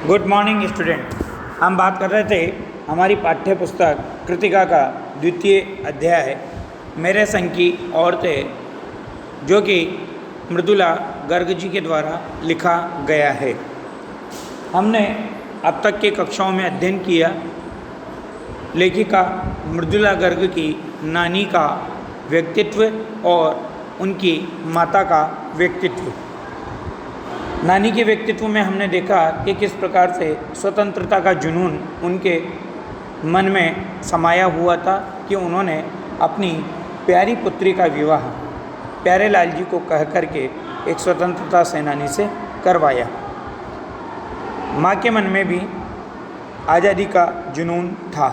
Good morning student. हम बात कर रहे थे हमारी पाठ्य पुस्तक कृतिका का द्वितीय अध्याय है मेरे संग की औरतें, जो कि मृदुला गर्ग जी के द्वारा लिखा गया है। हमने अब तक के कक्षाओं में अध्ययन किया लेखिका मृदुला गर्ग की नानी का व्यक्तित्व और उनकी माता का व्यक्तित्व। नानी के व्यक्तित्व में हमने देखा कि किस प्रकार से स्वतंत्रता का जुनून उनके मन में समाया हुआ था कि उन्होंने अपनी प्यारी पुत्री का विवाह प्यारे लाल जी को कह करके एक स्वतंत्रता सेनानी से करवाया। माँ के मन में भी आज़ादी का जुनून था।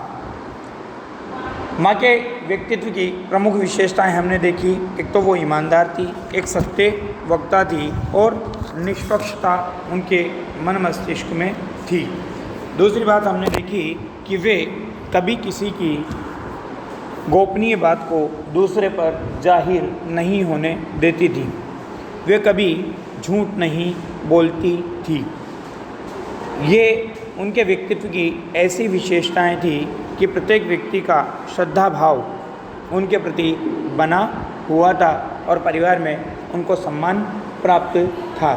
माँ के व्यक्तित्व की प्रमुख विशेषताएं हमने देखी। एक तो वो ईमानदार थी, एक सत्य वक्ता थी और निष्पक्षता उनके मन मस्तिष्क में थी। दूसरी बात हमने देखी कि वे कभी किसी की गोपनीय बात को दूसरे पर जाहिर नहीं होने देती थी। वे कभी झूठ नहीं बोलती थी। ये उनके व्यक्तित्व की ऐसी विशेषताएं थी कि प्रत्येक व्यक्ति का श्रद्धा भाव उनके प्रति बना हुआ था और परिवार में उनको सम्मान प्राप्त था।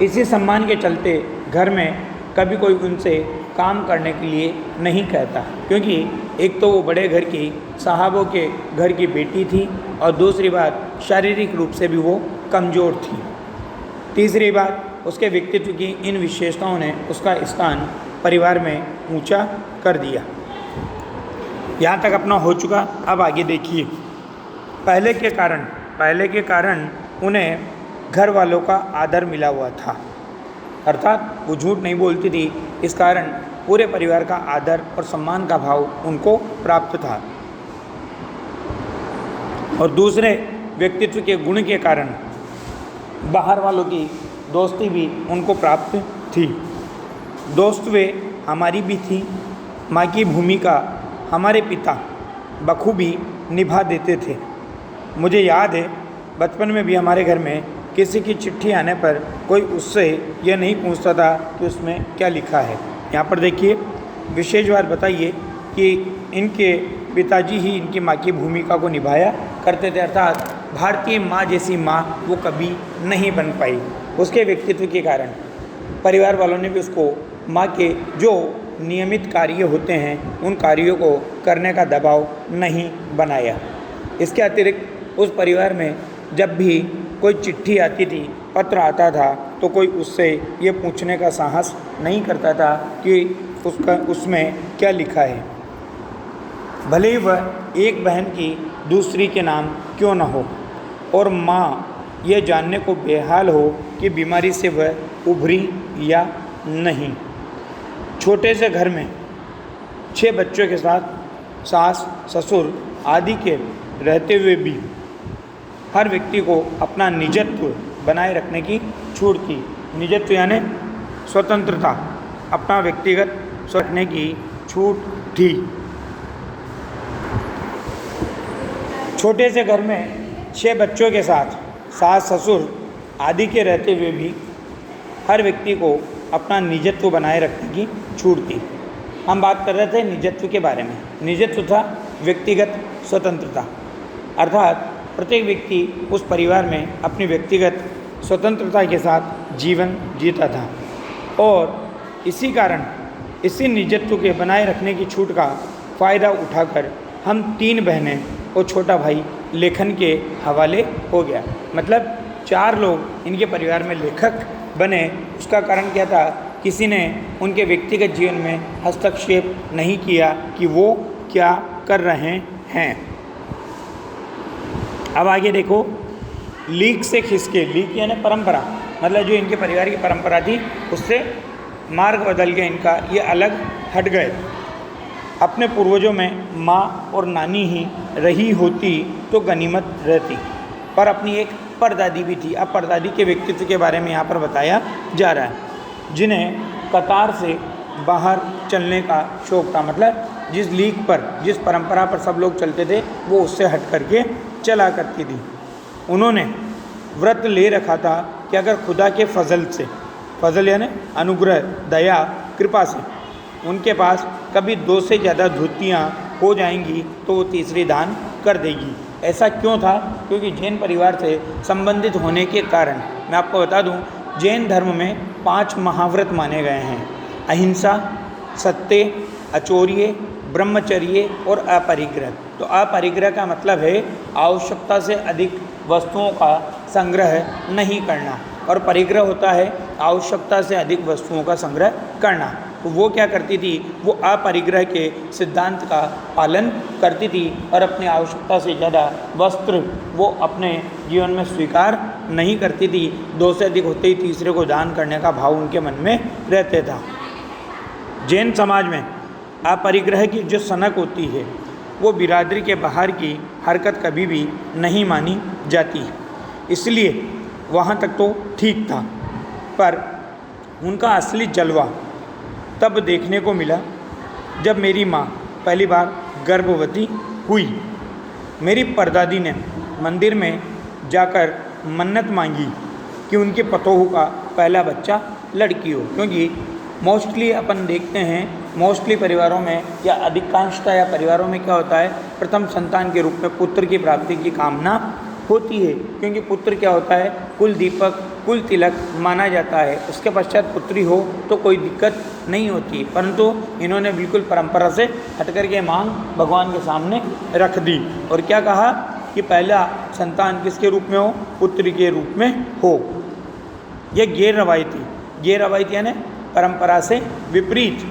इसी सम्मान के चलते घर में कभी कोई उनसे काम करने के लिए नहीं कहता, क्योंकि एक तो वो बड़े घर की साहबों के घर की बेटी थी और दूसरी बात शारीरिक रूप से भी वो कमज़ोर थी। तीसरी बात उसके व्यक्तित्व की इन विशेषताओं ने उसका स्थान परिवार में ऊंचा कर दिया। यहाँ तक अपना हो चुका। अब आगे देखिए। पहले के कारण उन्हें घर वालों का आदर मिला हुआ था, अर्थात वो झूठ नहीं बोलती थी। इस कारण पूरे परिवार का आदर और सम्मान का भाव उनको प्राप्त था। और दूसरे व्यक्तित्व के गुण के कारण बाहर वालों की दोस्ती भी उनको प्राप्त थी। दोस्त वे हमारी भी थी। माँ की भूमिका हमारे पिता बखूबी निभा देते थे। मुझे याद है बचपन में भी हमारे घर में किसी की चिट्ठी आने पर कोई उससे यह नहीं पूछता था कि उसमें क्या लिखा है। यहाँ पर देखिए, विशेष बात बताइए कि इनके पिताजी ही इनकी माँ की भूमिका को निभाया करते थे, अर्थात भारतीय माँ जैसी माँ वो कभी नहीं बन पाई। उसके व्यक्तित्व के कारण परिवार वालों ने भी उसको माँ के जो नियमित कार्य होते हैं उन कार्यों को करने का दबाव नहीं बनाया। इसके अतिरिक्त उस परिवार में जब भी कोई चिट्ठी आती थी, पत्र आता था, तो कोई उससे ये पूछने का साहस नहीं करता था कि उसमें क्या लिखा है, भले ही वह एक बहन की दूसरी के नाम क्यों न हो, और माँ यह जानने को बेहाल हो कि बीमारी से वह उभरी या नहीं। छोटे से घर में 6 बच्चों के साथ सास ससुर आदि के रहते हुए भी हर व्यक्ति को अपना निजत्व बनाए रखने की छूट थी। निजत्व यानी स्वतंत्रता, अपना व्यक्तिगत रखने की छूट थी। छोटे से घर में 6 बच्चों के साथ सास ससुर आदि के रहते हुए भी हर व्यक्ति को अपना निजत्व बनाए रखने की छूट थी। हम बात कर रहे थे निजत्व के बारे में। निजत्व था व्यक्तिगत स्वतंत्रता, अर्थात प्रत्येक व्यक्ति उस परिवार में अपनी व्यक्तिगत स्वतंत्रता के साथ जीवन जीता था। और इसी कारण इसी निजत्व के बनाए रखने की छूट का फ़ायदा उठाकर हम 3 बहनें और छोटा भाई लेखन के हवाले हो गया। मतलब 4 लोग इनके परिवार में लेखक बने। उसका कारण क्या था? किसी ने उनके व्यक्तिगत जीवन में हस्तक्षेप नहीं किया कि वो क्या कर रहे हैं। अब आगे देखो। लीक से खिसके, लीक यानी परंपरा, मतलब जो इनके परिवार की परंपरा थी उससे मार्ग बदल के इनका ये अलग हट गए। अपने पूर्वजों में माँ और नानी ही रही होती तो गनीमत रहती, पर अपनी एक परदादी भी थी। अब परदादी के व्यक्तित्व के बारे में यहाँ पर बताया जा रहा है, जिन्हें कतार से बाहर चलने का शौक़ था। मतलब जिस लीक पर, जिस परंपरा पर सब लोग चलते थे वो उससे हट करके चला करती थी। उन्होंने व्रत ले रखा था कि अगर खुदा के फजल से फजल यानी अनुग्रह, दया, कृपा से उनके पास कभी 2 से ज़्यादा धोतियाँ हो जाएंगी तो वो तीसरी दान कर देगी। ऐसा क्यों था? क्योंकि जैन परिवार से संबंधित होने के कारण। मैं आपको बता दूं, जैन धर्म में 5 महाव्रत माने गए हैं: अहिंसा, सत्य, अचौर्य, ब्रह्मचर्य और अपरिग्रह। तो अपरिग्रह का मतलब है आवश्यकता से अधिक वस्तुओं का संग्रह नहीं करना, और परिग्रह होता है आवश्यकता से अधिक वस्तुओं का संग्रह करना। तो वो क्या करती थी? वो अपरिग्रह के सिद्धांत का पालन करती थी और अपनी आवश्यकता से ज़्यादा वस्त्र वो अपने जीवन में स्वीकार नहीं करती थी। 2 से अधिक होते ही तीसरे को दान करने का भाव उनके मन में रहते था। जैन समाज में अपरिग्रह की जो सनक होती है वो बिरादरी के बाहर की हरकत कभी भी नहीं मानी जाती, इसलिए वहाँ तक तो ठीक था। पर उनका असली जलवा तब देखने को मिला जब मेरी माँ पहली बार गर्भवती हुई। मेरी परदादी ने मंदिर में जाकर मन्नत मांगी कि उनके पतोहू का पहला बच्चा लड़की हो, क्योंकि मोस्टली अपन देखते हैं मोस्टली परिवारों में या अधिकांशतः या परिवारों में क्या होता है, प्रथम संतान के रूप में पुत्र की प्राप्ति की कामना होती है, क्योंकि पुत्र क्या होता है, कुल दीपक, कुल तिलक माना जाता है। उसके पश्चात पुत्री हो तो कोई दिक्कत नहीं होती, परंतु इन्होंने बिल्कुल परंपरा से हटकर के मांग भगवान के सामने रख दी और क्या कहा कि पहला संतान किसके रूप में हो? पुत्री के रूप में हो। यह गैर रवायती यानी परंपरा से विपरीत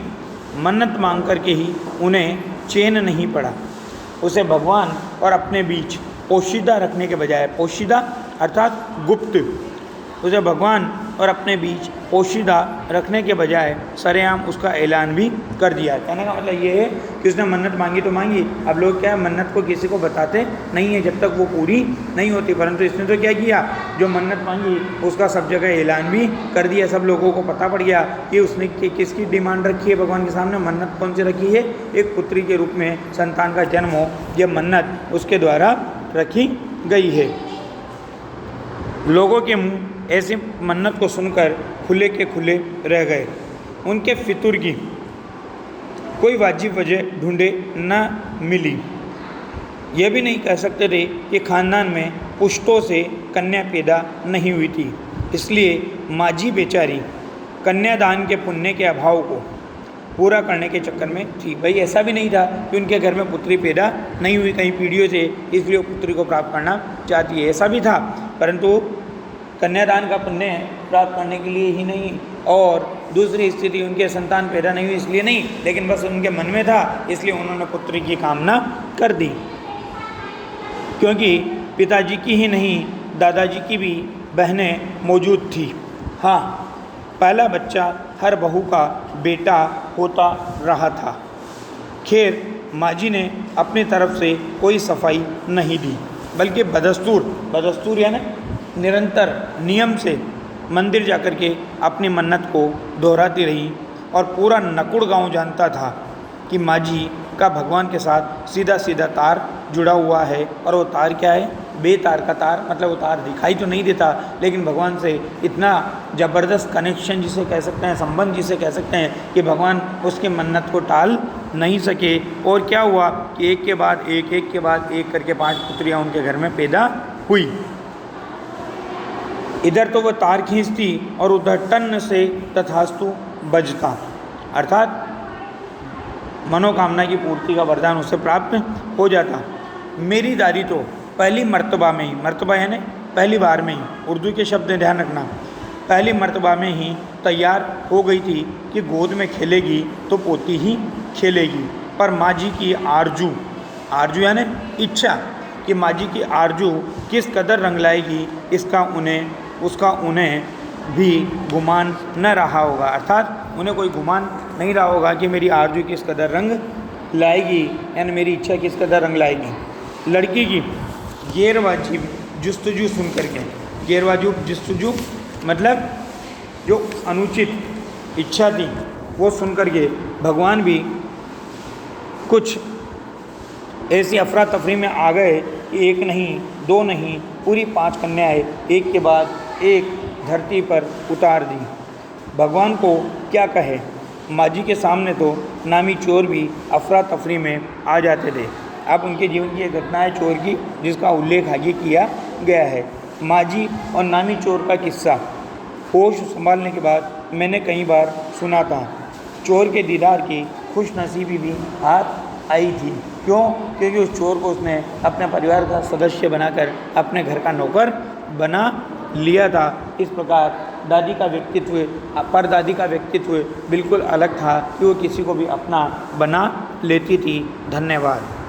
मन्नत मांग करके ही उन्हें चैन नहीं पड़ा। उसे भगवान और अपने बीच पोशीदा रखने के बजाय, पोशीदा अर्थात गुप्त, उसे भगवान और अपने बीच पोशीदा रखने के बजाय सरेआम उसका ऐलान भी कर दिया। कहने का मतलब ये है कि उसने मन्नत मांगी तो मांगी, अब लोग क्या है, मन्नत को किसी को बताते नहीं है जब तक वो पूरी नहीं होती, परंतु इसने तो क्या किया, जो मन्नत मांगी उसका सब जगह ऐलान भी कर दिया। सब लोगों को पता पड़ गया कि उसने किसकी डिमांड रखी है भगवान के सामने, मन्नत कौन सी रखी है, एक पुत्री के रूप में संतान का जन्म हो, यह मन्नत उसके द्वारा रखी गई है। लोगों के मुंह ऐसी मन्नत को सुनकर खुले के खुले रह गए। उनके फितूर की कोई वाजिब वजह ढूंढे न मिली। यह भी नहीं कह सकते थे कि खानदान में पुश्तों से कन्या पैदा नहीं हुई थी, इसलिए माजी बेचारी कन्यादान के पुण्य के अभाव को पूरा करने के चक्कर में थी। भाई ऐसा भी नहीं था कि उनके घर में पुत्री पैदा नहीं हुई कहीं पीढ़ियों से, इसलिए वो पुत्री को प्राप्त करना चाहती है, ऐसा भी था, परंतु कन्यादान का पुण्य प्राप्त करने के लिए ही नहीं, और दूसरी स्थिति उनके संतान पैदा नहीं हुई इसलिए नहीं, लेकिन बस उनके मन में था, इसलिए उन्होंने पुत्री की कामना कर दी। क्योंकि पिताजी की ही नहीं दादाजी की भी बहनें मौजूद थी। हाँ, पहला बच्चा हर बहू का बेटा होता रहा था। खैर, माजी ने अपनी तरफ से कोई सफाई नहीं दी, बल्कि बदस्तूर यानी निरंतर नियम से मंदिर जाकर के अपनी मन्नत को दोहराती रही, और पूरा नकुड़ गांव जानता था कि माजी का भगवान के साथ सीधा सीधा तार जुड़ा हुआ है। और वो तार क्या है? बेतार का तार, मतलब वो तार दिखाई तो नहीं देता, लेकिन भगवान से इतना ज़बरदस्त कनेक्शन जिसे कह सकते हैं, संबंध जिसे कह सकते हैं, कि भगवान उसकी मन्नत को टाल नहीं सके। और क्या हुआ कि एक के बाद एक करके 5 पुत्रियाँ उनके घर में पैदा हुई। इधर तो वह तार खींचती और उधर टन से तथास्तु बजता, अर्थात मनोकामना की पूर्ति का वरदान उसे प्राप्त हो जाता। मेरी दादी तो पहली मर्तबा में ही, मर्तबा यानी पहली बार में ही, उर्दू के शब्द ध्यान रखना, पहली मर्तबा में ही तैयार हो गई थी कि गोद में खेलेगी तो पोती ही खेलेगी। पर माँ जी की आरजू यानी इच्छा कि माँ जी की आरजू किस कदर रंग लाएगी, उसका उन्हें भी गुमान न रहा होगा, अर्थात उन्हें कोई गुमान नहीं रहा होगा कि मेरी आरजू किस कदर रंग लाएगी, यानी मेरी इच्छा किस कदर रंग लाएगी। लड़की की गैरवाजिब जुस्तजू सुन करके, गैरवाजिब जुस्तजू मतलब जो अनुचित इच्छा थी वो सुन करके भगवान भी कुछ ऐसी अफरा तफरी में आ गए कि 1 नहीं 2 नहीं पूरी 5 कन्याएं एक के बाद एक धरती पर उतार दी। भगवान को क्या कहे। माँ जी के सामने तो नामी चोर भी अफरा तफरी में आ जाते थे। अब उनके जीवन की एक घटना है चोर की, जिसका उल्लेख आगे किया गया है। माँ जी और नामी चोर का किस्सा होश संभालने के बाद मैंने कई बार सुना था। चोर के दीदार की खुश नसीबी भी हाथ आई थी। क्यों? क्योंकि उस चोर को उसने अपने परिवार का सदस्य बनाकर अपने घर का नौकर बना लिया था। इस प्रकार दादी का व्यक्तित्व, परदादी का व्यक्तित्व बिल्कुल अलग था कि वो किसी को भी अपना बना लेती थी। धन्यवाद।